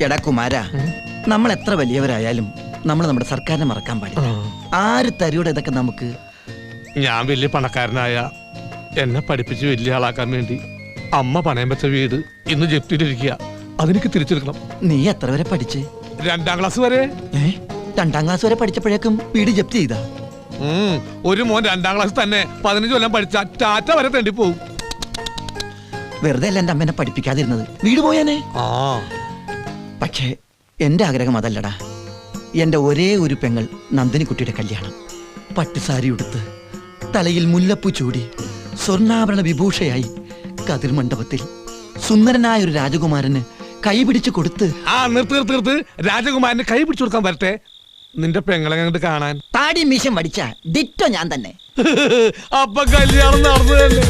എടാ കുമാര, നമ്മൾ എത്ര വലിയവരായാലും നമ്മൾ നമ്മുടെ സർക്കാരിനെ മറക്കാൻ പാടില്ല. ആര് തരൂടെ ഇതൊക്കെ നമുക്ക്? ഞാൻ വലിയ പണക്കാരനായ എന്നെ പഠിപ്പിച്ച് വലിയ ആളാക്കാൻ വേണ്ടി അമ്മ പണയം വെച്ച വീട് ഇന്ന് ജപ്തിയിലിരിക്കുക. അതെനിക്ക് തിരിച്ചെടുക്കണം. നീ എത്ര വരെ പഠിച്ച്? 2ാം ക്ലാസ് വരെ. 2ാം ക്ലാസ് വരെ പഠിച്ചപ്പോഴേക്കും വീട് ജപ്തി ചെയ്താ? ഒരു മോൻ 2ാം ക്ലാസ് തന്നെ 15 കൊല്ലം പഠിച്ച ടാറ്റ വരെ തേണ്ടി പോകും. വെറുതെ അല്ല എന്റെ അമ്മേനെ പഠിപ്പിക്കാതിരുന്നത്, വീട് പോയാനേ. പക്ഷേ എന്റെ ആഗ്രഹം അതല്ലടാ. എന്റെ ഒരേ ഒരു പെങ്ങൾ നന്ദിനിക്കുട്ടിയുടെ കല്യാണം പട്ടുസാരി ഉടുത്ത് തലയിൽ മുല്ലപ്പൂ ചൂടി സ്വർണ്ണാഭരണ വിഭൂഷയായി കതിർ മണ്ഡപത്തിൽ സുന്ദരനായ ഒരു രാജകുമാരന് കൈപിടിച്ചു കൊടുത്ത്. നിർത്ത്. രാജകുമാരന് കൈ പിടിച്ചു കൊടുക്കാൻ വരട്ടെ. നിന്റെ പെങ്ങളെ കണ്ട് കാണാൻ. താടി മീശം വടിച്ച ഡിറ്റോ ഞാൻ തന്നെ. അപ്പൊ കല്യാണം നടന്നു തന്നെ.